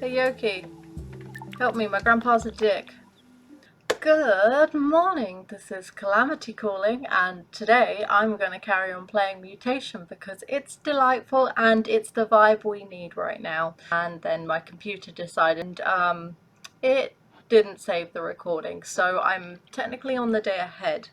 Hey Yoki, help me, my grandpa's a dick. Good morning, this is Calamity calling, and today I'm going to carry on playing Mutation because it's delightful and it's the vibe we need right now. And then my computer decided it didn't save the recording, so I'm technically on the day ahead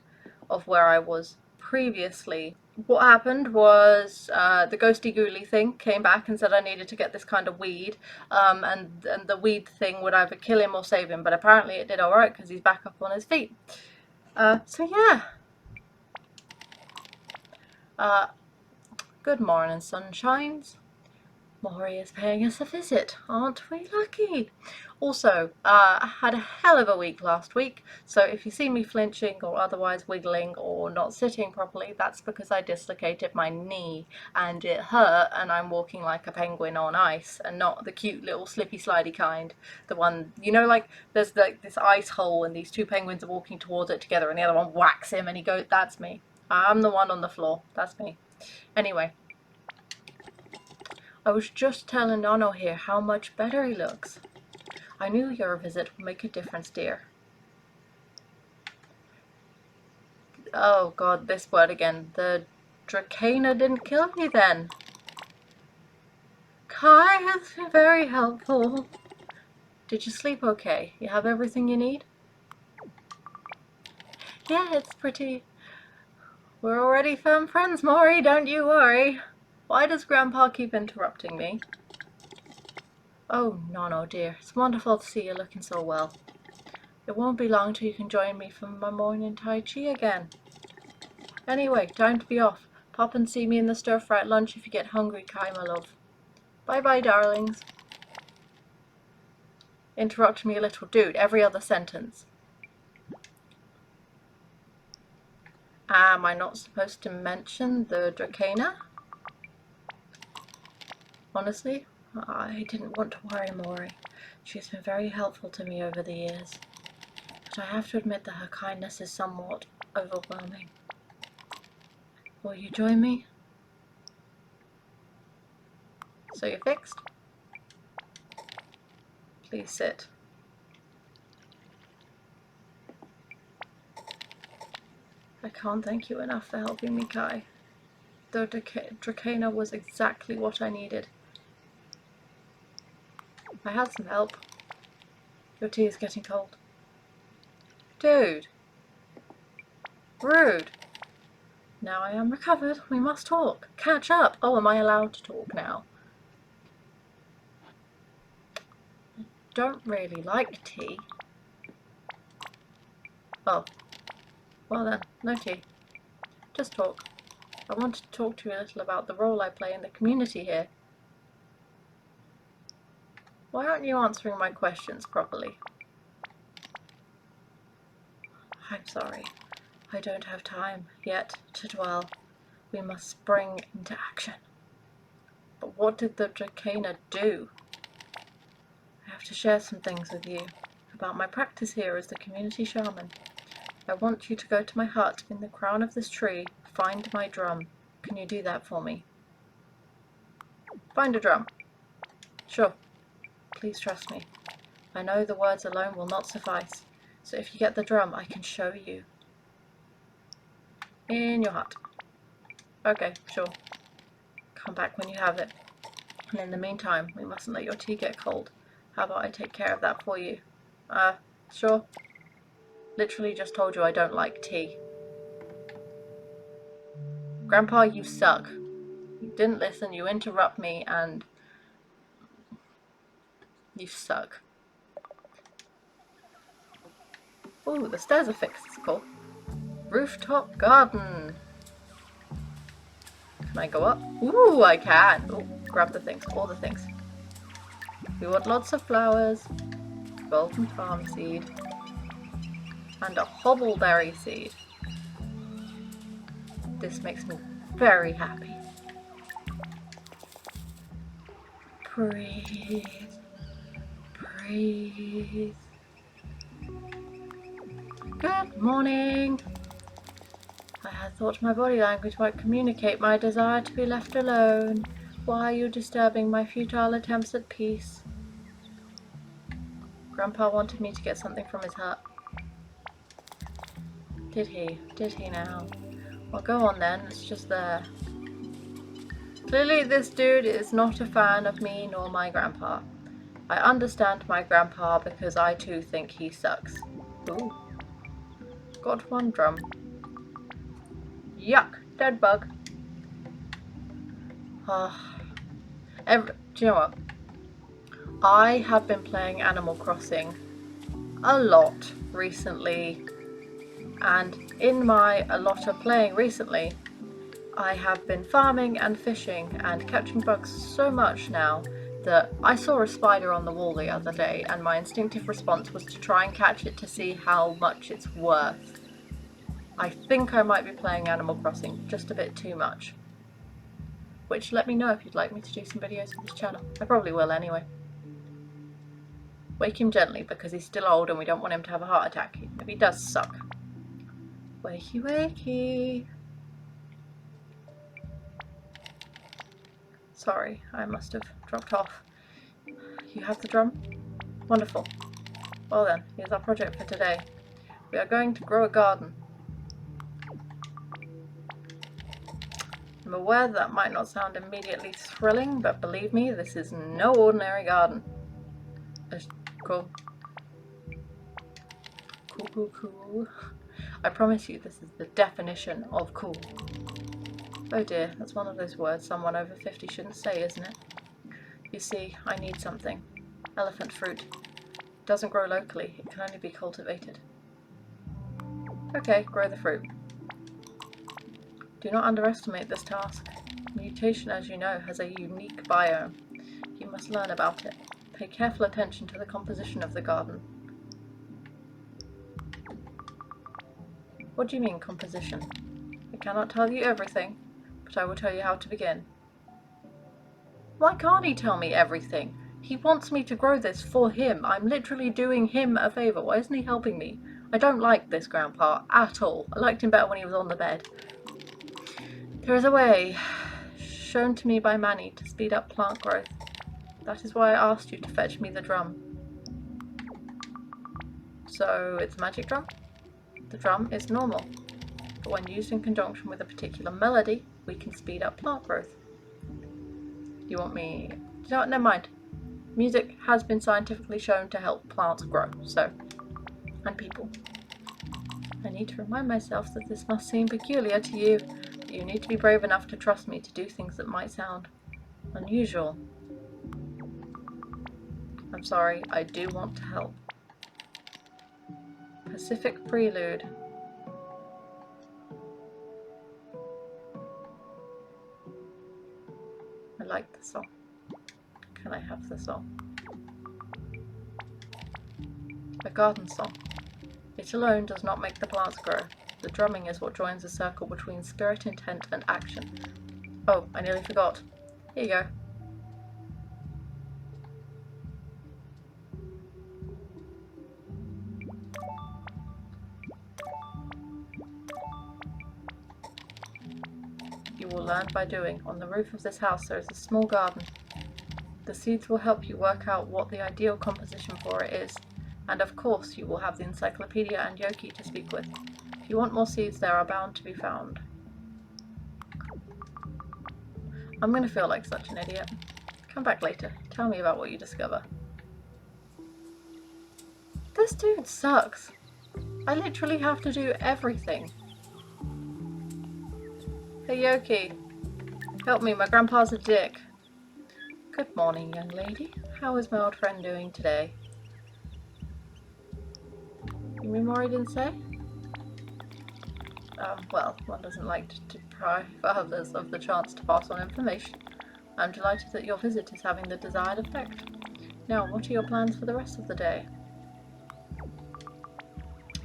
of where I was previously. What happened was the ghosty ghouly thing came back and said I needed to get this kind of weed, and the weed thing would either kill him or save him, but apparently it did alright because he's back up on his feet. So yeah. Good morning, sunshines. Maury is paying us a visit. Aren't we lucky? Also, I had a hell of a week last week, so if you see me flinching or otherwise wiggling or not sitting properly, that's because I dislocated my knee and it hurt and I'm walking like a penguin on ice and not the cute little slippy slidey kind. The one, you know, like there's like this ice hole and these two penguins are walking towards it together and the other one whacks him and he goes, that's me. I'm the one on the floor. That's me. Anyway. I was just telling Nono here how much better he looks. I knew your visit would make a difference, dear. Oh god, this word again. The Dracana didn't kill me then. Kai has been very helpful. Did you sleep okay? You have everything you need? Yeah, it's pretty... We're already firm friends, Maury, don't you worry. Why does Grandpa keep interrupting me? Oh, Nono dear, it's wonderful to see you looking so well. It won't be long till you can join me for my morning Tai Chi again. Anyway, time to be off. Pop and see me in the stir-fry at lunch if you get hungry, Kai, my love. Bye-bye, darlings. Interrupt me a little, dude, every other sentence. Am I not supposed to mention the Dracana? Honestly, I didn't want to worry Maury. She's been very helpful to me over the years. But I have to admit that her kindness is somewhat overwhelming. Will you join me? So you're fixed? Please sit. I can't thank you enough for helping me, Kai. The Dracana was exactly what I needed. I had some help. Your tea is getting cold. Dude. Rude. Now I am recovered. We must talk. Catch up. Oh, am I allowed to talk now? I don't really like tea. Oh. Well then, no tea. Just talk. I want to talk to you a little about the role I play in the community here. Why aren't you answering my questions properly? I'm sorry. I don't have time yet to dwell. We must spring into action. But what did the Dracana do? I have to share some things with you about my practice here as the community shaman. I want you to go to my hut in the crown of this tree, find my drum. Can you do that for me? Find a drum. Sure. Please trust me. I know the words alone will not suffice, so if you get the drum, I can show you. In your hut. Okay, sure. Come back when you have it. And in the meantime, we mustn't let your tea get cold. How about I take care of that for you? Sure. Literally just told you I don't like tea. Grandpa, you suck. You didn't listen, you interrupt me, and you suck. Ooh, the stairs are fixed, it's cool. Rooftop garden. Can I go up? Ooh, I can. Ooh, grab the things, all the things. We want lots of flowers, golden palm seed, and a hobbleberry seed. This makes me very happy. Breathe. Breathe. Good morning. I had thought my body language might communicate my desire to be left alone. Why are you disturbing my futile attempts at peace? Grandpa wanted me to get something from his hut. Did he? Did he now? Well, go on then, it's just there. Clearly this dude is not a fan of me nor my grandpa. I understand my grandpa because I too think he sucks. Ooh. Got one drum. Yuck! Dead bug. Do you know what? I have been playing Animal Crossing a lot recently, and in my a lot of playing recently, I have been farming and fishing and catching bugs so much now that I saw a spider on the wall the other day and my instinctive response was to try and catch it to see how much it's worth. I think I might be playing Animal Crossing just a bit too much. Which, let me know if you'd like me to do some videos on this channel. I probably will anyway. Wake him gently because he's still old and we don't want him to have a heart attack if he does suck. Wakey wakey. Sorry, I must have dropped off. You have the drum? Wonderful. Well then, here's our project for today. We are going to grow a garden. I'm aware that might not sound immediately thrilling, but believe me, this is no ordinary garden. Cool. Cool. I promise you this is the definition of cool. Oh dear, that's one of those words someone over 50 shouldn't say, isn't it? You see, I need something. Elephant fruit. It doesn't grow locally, it can only be cultivated. Okay, grow the fruit. Do not underestimate this task. Mutation, as you know, has a unique biome. You must learn about it. Pay careful attention to the composition of the garden. What do you mean, composition? I cannot tell you everything, but I will tell you how to begin. Why can't he tell me everything? He wants me to grow this for him. I'm literally doing him a favour. Why isn't he helping me? I don't like this grandpa at all. I liked him better when he was on the bed. There is a way, shown to me by Manny, to speed up plant growth. That is why I asked you to fetch me the drum. So it's a magic drum? The drum is normal, but when used in conjunction with a particular melody, we can speed up plant growth. You want me... No, never mind. Music has been scientifically shown to help plants grow, so... and people. I need to remind myself that this must seem peculiar to you. You need to be brave enough to trust me to do things that might sound unusual. I'm sorry, I do want to help. Pacific Prelude. I like the song. Can I have the song? A garden song. It alone does not make the plants grow. The drumming is what joins the circle between spirit, intent, and action. Oh, I nearly forgot. Here you go. You will learn by doing. On the roof of this house there is a small garden. The seeds will help you work out what the ideal composition for it is. And of course you will have the encyclopedia and Yoki to speak with. If you want more seeds, there are bound to be found. I'm going to feel like such an idiot. Come back later. Tell me about what you discover. This dude sucks. I literally have to do everything. Hey Yoki, help me, my grandpa's a dick. Good morning, young lady. How is my old friend doing today? You mean more he didn't say? Well, one doesn't like to deprive others of the chance to pass on information. I'm delighted that your visit is having the desired effect. Now, what are your plans for the rest of the day?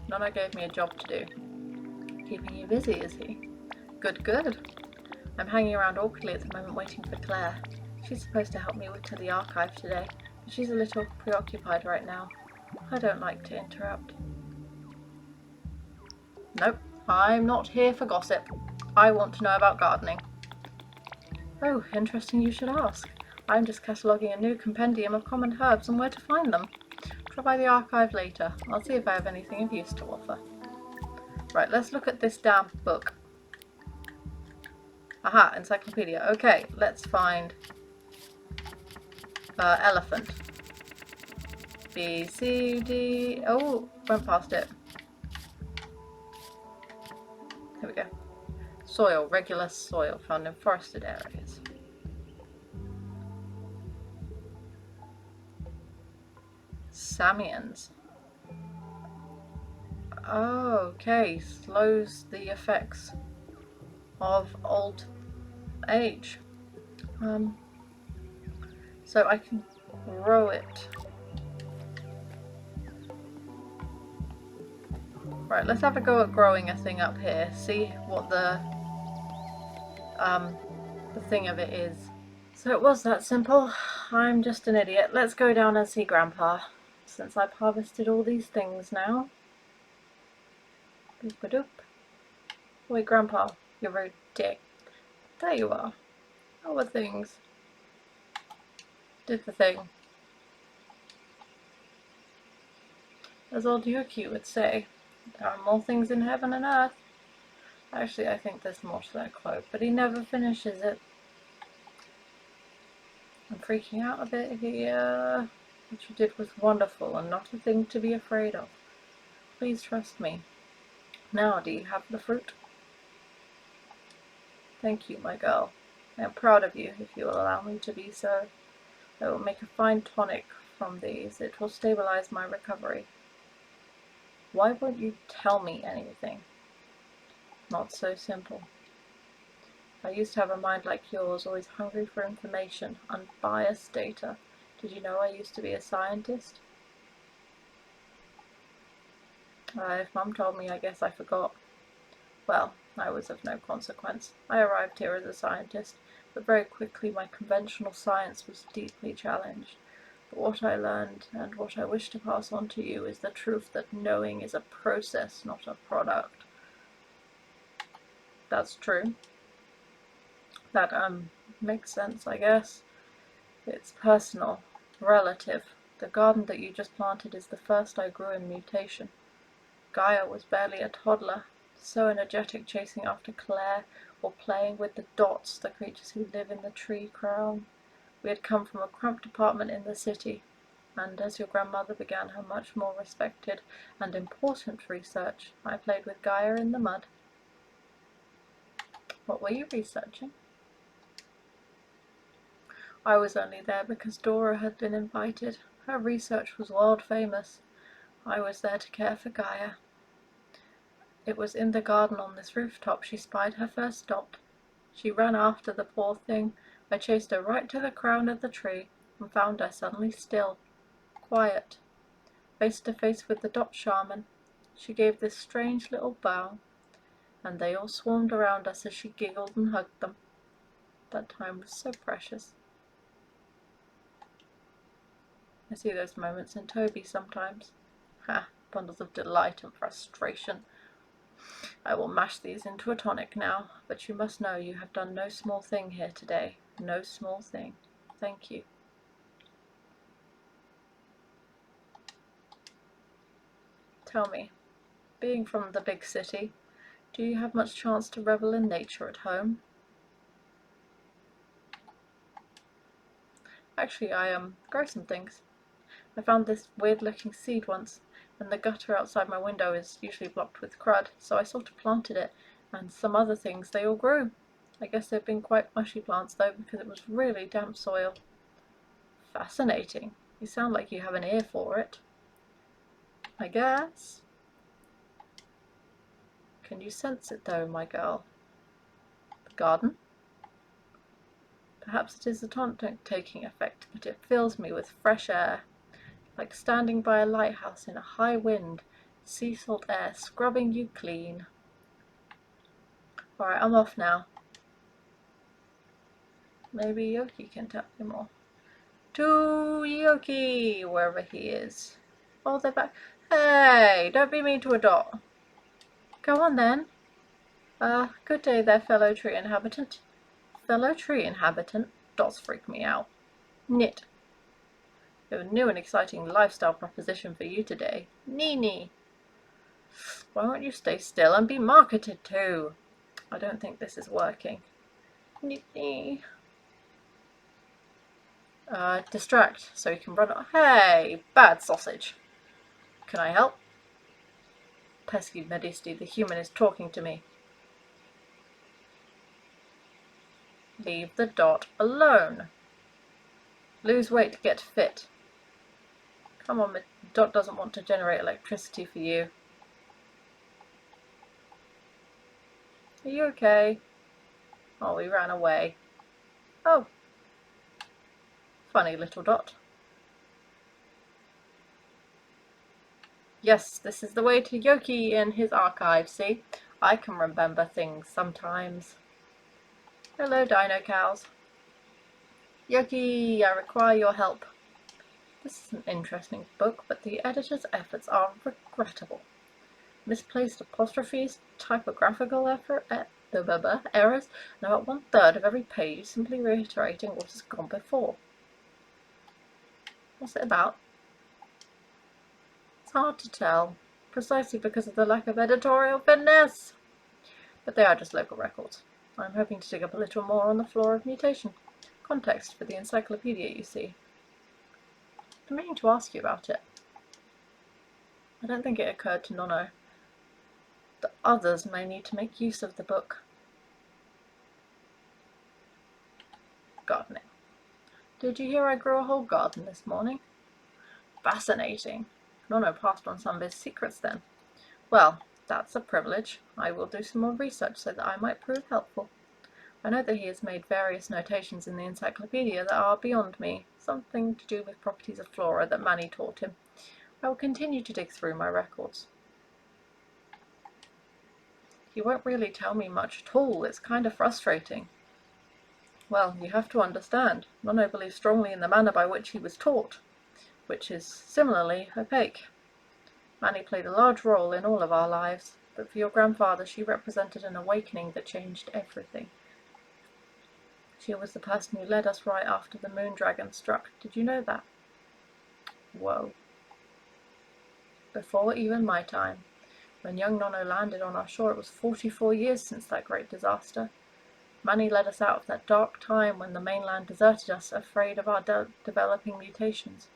Nonna gave me a job to do. Keeping you busy, is he? Good. I'm hanging around awkwardly at the moment waiting for Claire. She's supposed to help me to the archive today, but she's a little preoccupied right now. I don't like to interrupt. Nope, I'm not here for gossip. I want to know about gardening. Oh, interesting you should ask. I'm just cataloguing a new compendium of common herbs and where to find them. Drop by the archive later. I'll see if I have anything of use to offer. Right, let's look at this damn book. Aha, encyclopedia. Okay, let's find elephant. B, C, D. Oh, went past it. Here we go. Soil, regular soil found in forested areas. Samians. Oh, okay, slows the effects of old age. So I can grow it. Right, let's have a go at growing a thing up here. See what the thing of it is. So it was that simple. I'm just an idiot. Let's go down and see Grandpa, since I've harvested all these things now. Boop-a-doop. Wait, Grandpa, you rude dick. There you are. How are things? Did the thing. As old Yuki would say, there are more things in heaven and earth. Actually, I think there's more to that quote, but he never finishes it. I'm freaking out a bit here. What you did was wonderful and not a thing to be afraid of. Please trust me. Now, do you have the fruit? Thank you, my girl. I am proud of you, if you will allow me to be so. I will make a fine tonic from these. It will stabilize my recovery. Why won't you tell me anything? Not so simple. I used to have a mind like yours, always hungry for information, unbiased data. Did you know I used to be a scientist? If Mum told me, I guess I forgot. Well, I was of no consequence. I arrived here as a scientist, but very quickly my conventional science was deeply challenged. But what I learned, and what I wish to pass on to you, is the truth that knowing is a process, not a product. That's true. That makes sense, I guess. It's personal, relative. The garden that you just planted is the first I grew in mutation. Gaia was barely a toddler, so energetic chasing after Claire or playing with the dots, the creatures who live in the tree crown. We had come from a cramped apartment in the city, and as your grandmother began her much more respected and important research, I played with Gaia in the mud. What were you researching? I was only there because Dora had been invited. Her research was world famous. I was there to care for Gaia. It was in the garden on this rooftop she spied her first dot. She ran after the poor thing. I chased her right to the crown of the tree and found her suddenly still, quiet, face to face with the dot shaman. She gave this strange little bow, and they all swarmed around us as she giggled and hugged them. That time was so precious. I see those moments in Toby sometimes. Ha, bundles of delight and frustration. I will mash these into a tonic now, but you must know you have done no small thing here today. No small thing. Thank you. Tell me, being from the big city, do you have much chance to revel in nature at home? Actually, I grow some things. I found this weird-looking seed once, and the gutter outside my window is usually blocked with crud, so I sort of planted it, and some other things, they all grew. I guess they've been quite mushy plants, though, because it was really damp soil. Fascinating. You sound like you have an ear for it. I guess. Can you sense it, though, my girl? The garden? Perhaps it is the tonic taking effect, but it fills me with fresh air, like standing by a lighthouse in a high wind, sea salt air scrubbing you clean. Alright, I'm off now. Maybe Yoki can tell me more. To Yoki, wherever he is. Oh, they're back. Hey, don't be mean to a dot. Go on then. Good day there, fellow tree inhabitant. Fellow tree inhabitant? Dots freak me out. Knit. We have a new and exciting lifestyle proposition for you today. Nini! Why won't you stay still and be marketed to? I don't think this is working. Nini! Distract so you can run. Hey! Bad sausage! Can I help? Pesky Medisti, the human is talking to me. Leave the dot alone. Lose weight, get fit. Come on, the dot doesn't want to generate electricity for you. Are you okay? Oh, we ran away. Oh. Funny little dot. Yes, this is the way to Yoki in his archive, see? I can remember things sometimes. Hello, Dino Cows. Yoki, I require your help. This is an interesting book, but the editor's efforts are regrettable. Misplaced apostrophes, typographical errors, and about 1/3 of every page simply reiterating what has gone before. What's it about? It's hard to tell, precisely because of the lack of editorial finesse. But they are just local records. I'm hoping to dig up a little more on the flora of mutation. Context for the encyclopedia, you see. I'm meaning to ask you about it. I don't think it occurred to Nono. The others may need to make use of the book. Gardening. Did you hear I grew a whole garden this morning? Fascinating. Nono passed on some of his secrets then. Well, that's a privilege. I will do some more research so that I might prove helpful. I know that he has made various notations in the encyclopedia that are beyond me, something to do with properties of flora that Manny taught him. I will continue to dig through my records. He won't really tell me much at all. It's kind of frustrating. Well, you have to understand, Nono believes strongly in the manner by which he was taught, which is similarly opaque. Manny played a large role in all of our lives, but for your grandfather she represented an awakening that changed everything. She was the person who led us right after the moon dragon struck. Did you know that? Whoa. Before even my time. When young Nono landed on our shore, it was 44 years since that great disaster. Manny led us out of that dark time when the mainland deserted us, afraid of our developing mutations.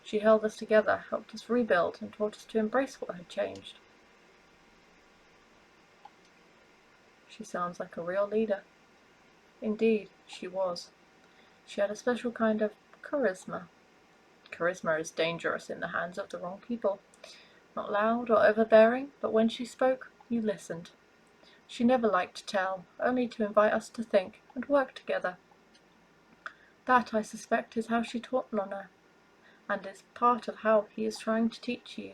She held us together, helped us rebuild, and taught us to embrace what had changed. She sounds like a real leader. Indeed, she was. She had a special kind of charisma. Charisma is dangerous in the hands of the wrong people. Not loud or overbearing, but when she spoke, you listened. She never liked to tell, only to invite us to think and work together. That, I suspect, is how she taught Nono, and is part of how he is trying to teach you.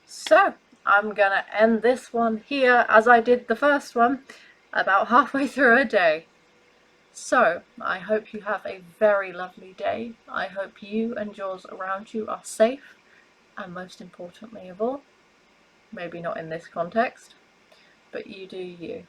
So, I'm gonna end this one here, as I did the first one, about halfway through a day. So, I hope you have a very lovely day. I hope you and yours around you are safe, and most importantly of all, maybe not in this context, but you do you.